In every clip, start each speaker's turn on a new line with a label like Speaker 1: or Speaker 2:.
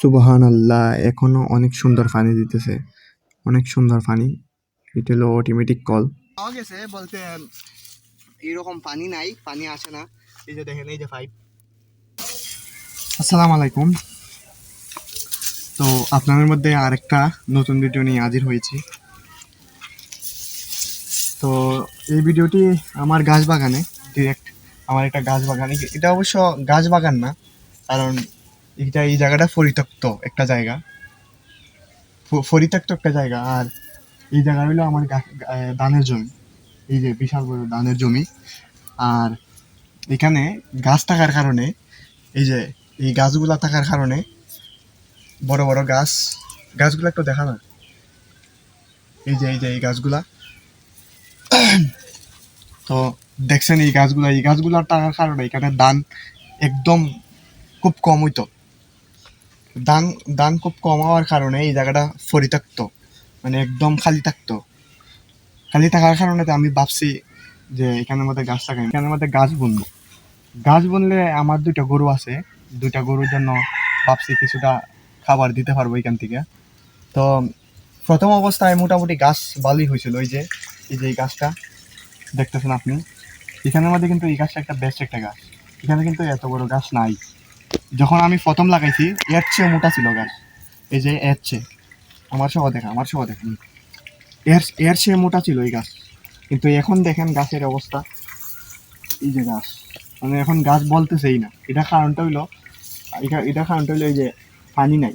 Speaker 1: সুবহানাল্লাহ, এখনো অনেক সুন্দর পানি দিতেছে, অনেক সুন্দর পানি। এটা হলো অটোমেটিক কল। পাওয়া গেছে বলতে এইরকম পানি নাই, পানি আসে না। এই যে দেখেন, এই যে পাইপ। আসসালামু আলাইকুম। তো আপনাদের মধ্যে আরেকটা নতুন ভিডিও নিয়ে হাজির হয়েছি। তো এই ভিডিওটি আমার গাছ বাগানে, ডিরেক্ট আমার একটা গাছ বাগানে। এটা অবশ্য গাছ বাগান না, কারণ এটা এই জায়গাটা পরিত্যক্ত একটা জায়গা, পরিত্যক্ত একটা জায়গা। আর এই জায়গা হলো আমার ধানের জমি। এই যে বিশাল বড় ধানের জমি। আর এখানে গাছ থাকার কারণে, এই যে এই গাছগুলা থাকার কারণে, বড় বড় গাছগুলো একটু দেখা না, এই যে এই গাছগুলা। তো দেখছেন এই গাছগুলা থাকার কারণে এখানে ধান একদম খুব কম হইতো। ধান খুব কম হওয়ার কারণে এই জায়গাটা পরিত্যক্ত, মানে একদম খালি থাকতো। খালি থাকার কারণে আমি ভাবছি যে এখানের মধ্যে গাছ লাগাই, এখানের মধ্যে গাছ বুনবো। গাছ বুনলে আমার 2টা গরু আছে, 2টা গরুর জন্য ভাবছি কিছুটা খাবার দিতে পারবো এখান থেকে। তো প্রথম অবস্থায় মোটামুটি গাছ ভালোই হয়েছিল। এই যে এই গাছটা দেখতেছেন আপনি, এখানের মধ্যে কিন্তু এই গাছটা একটা বেস্ট একটা গাছ। এখানে কিন্তু এত বড় গাছ নাই। যখন আমি প্রথম লাগাইছি এর চেয়ে মোটা ছিল গাছ। এই যে এর চেয়ে, আমার সহ দেখেন, এর চেয়ে মোটা ছিল এই গাছ। কিন্তু এখন দেখেন গাছের অবস্থা। এই যে গাছ, মানে এখন গাছ বলতেছেই না। এটার কারণটা হইলো এই যে পানি নাই,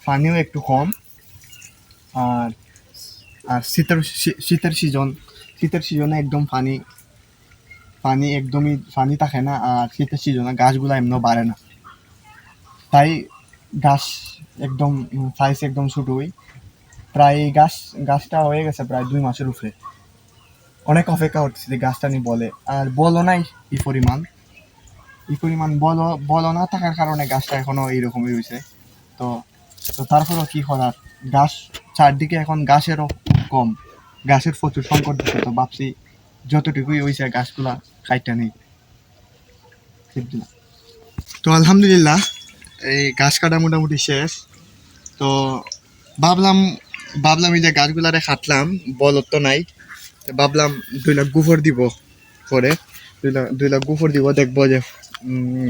Speaker 1: পানিও একটু কম। আর আর শীতের সিজনে একদম একদমই পানি থাকে না। আর শীতের সিজনে গাছগুলো এমন বাড়ে না, তাই গাছ একদম সাইজ একদম ছোটই। প্রায় গাছটা হয়ে গেছে প্রায় 2 মাসের উপরে। অনেক অপেক্ষা করতেছি যে গাছটা নিয়ে বলে, আর বলও নাই এই পরিমাণ বলও না থাকার কারণে গাছটা এখনো এইরকমই রয়েছে। তো তো তারপরেও কি করার, গাছ চারদিকে এখন গাছেরও কম, গাছের প্রচুর সংকট দিচ্ছে। তো ভাবছি যতটুকুই হয়েছে গাছগুলা কাইটা নেই। তো আলহামদুলিল্লাহ, এই গাছ কাটা মোটামুটি শেষ। তো ভাবলাম এই যে গাছগুলারে কাটলাম, বলত তো নাই। ভাবলাম 2 লাখ গোবর দিব, পরে 2 লাখ গোবর দিব, দেখবো যে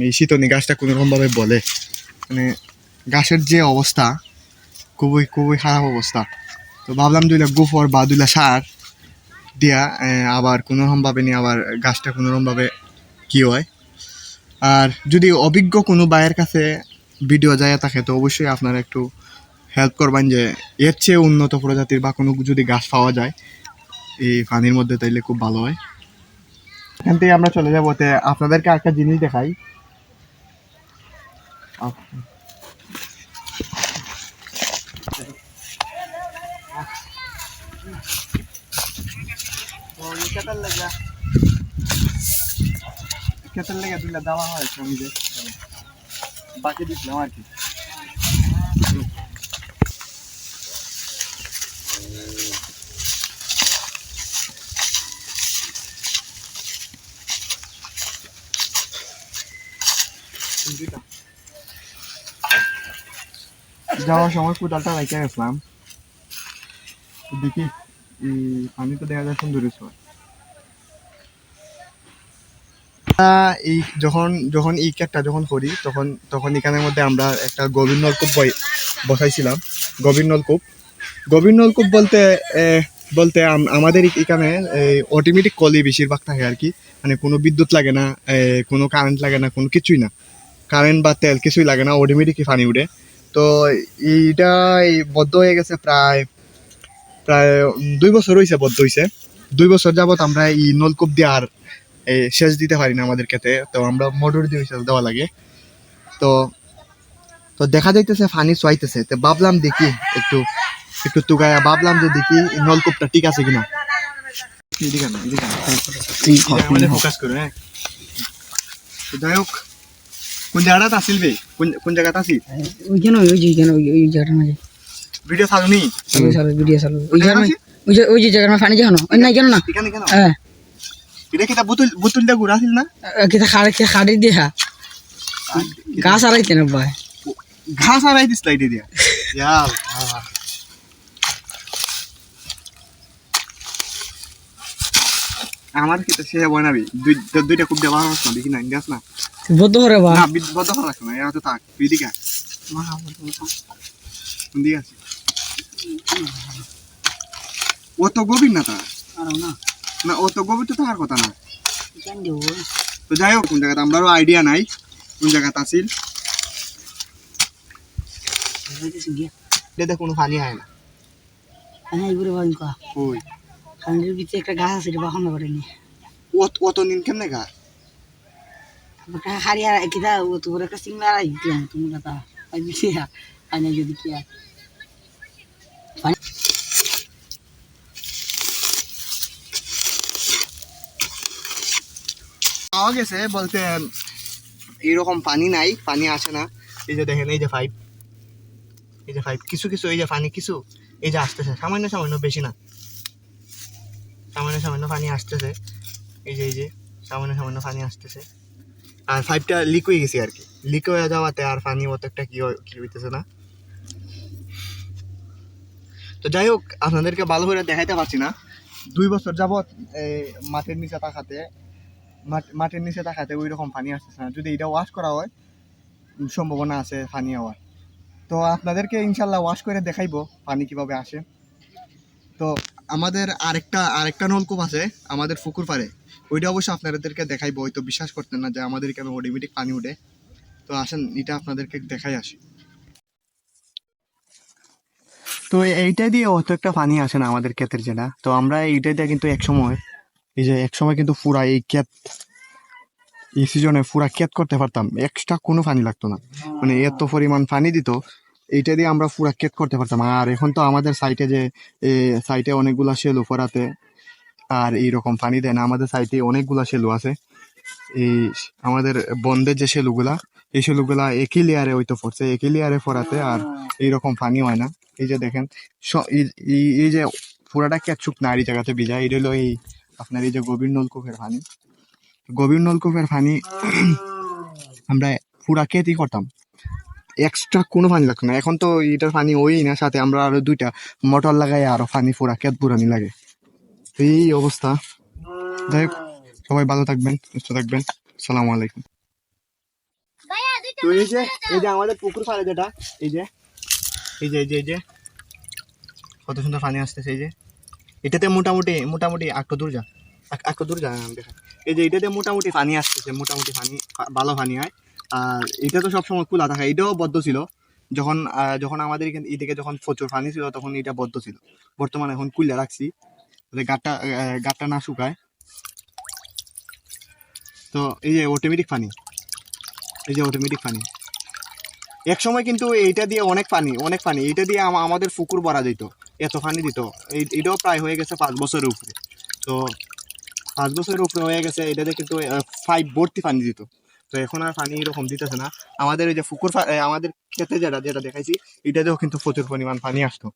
Speaker 1: এই শীতনি গাছটা কোনোরকম ভাবে বলে। মানে গাছের যে অবস্থা, খুবই খুবই খারাপ অবস্থা। তো ভাবলাম 2 লাখ গোবর বা 2 লাখ সার দিয়া আবার কোনোরকম ভাবে নিয়ে আবার গাছটা কোনোরকম ভাবে কি হয়। আর যদি অভিজ্ঞ কোনো ভাইয়ের কাছে ভিডিও যায় থাকে, তো অবশ্যই আপনারা একটু হেল্প করবেন যে এর চেয়ে উন্নত প্রজাতির বা কোনো যদি গাছ পাওয়া যায় এই পানির মধ্যে, তাইলে খুব ভালো হয়। এখান থেকে আমরা চলে যাবো। আপনাদেরকে একটা জিনিস দেখাই। ক্ষেতের লেগে 2 লাখ দেওয়া হয় জমিতে, বাকি দিচ্ছিলাম আর কি। যাওয়ার সময় কোদালটা রেখে গেছিলাম, দেখি পানি তো দেখা যায় সুন্দর। এই যখন এই ক্যাটটা যখন করি, তখন এখানের মধ্যে আমরা একটা গভীর নলকূপ বসাইছিলাম। গভীর নলকূপ বলতে আমাদের এখানে অটোমেটিক কলই বেশিরভাগ থাকে আর কি। মানে কোনো বিদ্যুৎ লাগে না, কোনো কারেন্ট লাগে না, কোনো কিছুই না, কারেন্ট বা তেল কিছুই লাগে না, অটোমেটিকই পানি উঠে। তো এইটা বদ্ধ হয়ে গেছে প্রায় প্রায় 2 বছর হয়েছে, বদ্ধ হয়েছে। 2 বছর যাবত আমরা এই নলকূপ দিয়ে আর সেচ দিতে পারি না আমাদের ক্ষেতে। তো আমরা মোটর দিয়ে সেচ দেওয়া লাগে। তো তো দেখা যাইতেছে পানি চুয়াইতেছে। তো ভাবলাম দেখি একটু তুগায়া, ভাবলাম যে দেখি নলকূপটা ঠিক আছে কিনা। ফোকাস করে, হ্যাঁ। যাই হোক, কোন জায়গাটা আসিল বে, কোন জায়গাটা আসি
Speaker 2: ওইখানে ওই জায়গাটার মাঝে
Speaker 1: ভিডিও চালুনি,
Speaker 2: ভিডিও চালু ওই যে জায়গার পানি যেখানে ওই নাই কেন না
Speaker 1: এখানে কেন
Speaker 2: হ্যাঁ
Speaker 1: এটা কি বোতলটা ঘুরা ছিল না,
Speaker 2: খাড়ি দিয়া গাছ আড়াইতে না ভাই।
Speaker 1: ঘাস হারাই দিস লাইটে দিয়া ইয়াল আমার কি তো সে বানাবি দুইটা খুব ব্যবহার হচ্ছে না দেখি না গাছ না
Speaker 2: বদ্ধ করে বা
Speaker 1: না বদ্ধ করা লাগছে না এরা তো থাক বিদিকা দিকে আছে ও তো গভীর না তা না ও তো গভীর তো থাকার কথা না তো যাই হোক কোন জায়গাতে আমরাও আইডিয়া নাই কোন জায়গাতে আসিল এটা কোনো পানি হয় না ওই
Speaker 2: খালের ভিতরে একটা গাছ আছে বাহন করেনি
Speaker 1: অত নিন কেমনে গা
Speaker 2: হারিয়া কিতা ও তোর একটা সিংলা দিলাম তুমি কথা আইবিয়া আইনা যদি কি
Speaker 1: পাওয়া গেছে বলতে এইরকম পানি নাই পানি আসে না এই যে দেখেন এই যে পাইপ কিছু কিছু এই যে পানি কিছু এই যে আসতেছে সামান্য সামান্য বেশি না সামান্য সামান্য পানি আসতেছে এই যে সামান্য সামান্য পানি আসতেছে আর পাইপটা লিক হয়ে গেছে আর কি লিক হয়ে যাওয়াতে আর পানি অত একটা কি হইতেছে না তো যাই হোক আপনাদেরকে ভালো করে দেখাইতে পারছি না 2 বছর যাবত মাটির নিচে তাকাতে ওই রকম পানি আসতেছে না যদি এটা ওয়াশ করা হয় সম্ভাবনা আছে পানি হওয়ার তো আপনাদেরকে ইনশাল্লাহ ওয়াশ করে দেখাইবো পানি কিভাবে আসে তো আমাদের আরেকটা নলকূপ আছে আমাদের পুকুর পাড়ে ওইটা অবশ্য আপনাদেরকে দেখাইবো হয়তো বিশ্বাস করতেন না যে আমাদের এখানে অটোমেটিক পানি উঠে তো আসেন এটা আপনাদেরকে দেখাই আসি তো এইটা দিয়ে অত একটা পানি আসে না আমাদের ক্ষেতের যেটা তো আমরা এইটা দিয়ে কিন্তু একসময় কিন্তু পুরা এই সিজনে পুরা ক্ষেত করতে পারতাম এক্সট্রা কোনো পানি লাগতো না মানে এত পরিমাণ পানি দিত এইটা দিয়ে আমরা পুরা ক্ষেত করতে পারতাম আর এখন তো আমাদের সাইটে অনেকগুলা সেলু ফরাতে আর এইরকম পানি দেয় না আমাদের সাইটে অনেকগুলা সেলু আছে এই আমাদের বন্ধের যে সেলুগুলা এই সেলুগুলা একই লেয়ারে হয়তো পড়ছে একই লেয়ারে ফরাতে আর এইরকম পানি হয় না এই যে দেখেন এই যে পুরাটা কেচুক না এই জায়গাতে ভিজা এটা হলো এই আপনার এই যে গভীর নলকূপের পানি আমরা পুরা খেতেই করতাম এক্সট্রা কোনো পানি লাগতো না এখন তো এটার পানি ওই না সাথে আমরা আরো 2টা মোটর লাগাই আরো পানি পুরা খেত পুরানি লাগে এই অবস্থা যাই হোক সবাই ভালো থাকবেন সুস্থ থাকবেন আসসালামু আলাইকুম তো এই যে আমাদের পুকুর পাড়ে যেটা এই যে কত সুন্দর পানি আসতেছে এই যে এটাতে মোটামুটি একটু দূর যা দেখা এই যে এটাতে মোটামুটি পানি আসতেছে মোটামুটি পানি ভালো পানি হয় আর এটা তো সবসময় খোলা থাকে এটাও বদ্ধ ছিল যখন আমাদের এদিকে যখন প্রচুর পানি ছিল তখন এটা বদ্ধ ছিল বর্তমানে এখন খুলে রাখছি গাটটা না শুকায় তো এই যে অটোমেটিক পানি এক সময় কিন্তু এইটা দিয়ে অনেক পানি এটা দিয়ে আমাদের পুকুর ভরা যেত এত পানি দিত এটাও প্রায় হয়ে গেছে 5 বছরের উপরে তো 5 বছরের উপরে হয়ে গেছে এটাতে কিন্তু 5 ভর্তি পানি দিত তো এখন আর পানি এরকম দিতেছে না আমাদের এই যে পুকুর আমাদের ক্ষেতে যেটা দেখাইছি এটাতেও কিন্তু প্রচুর পরিমাণ পানি আসতো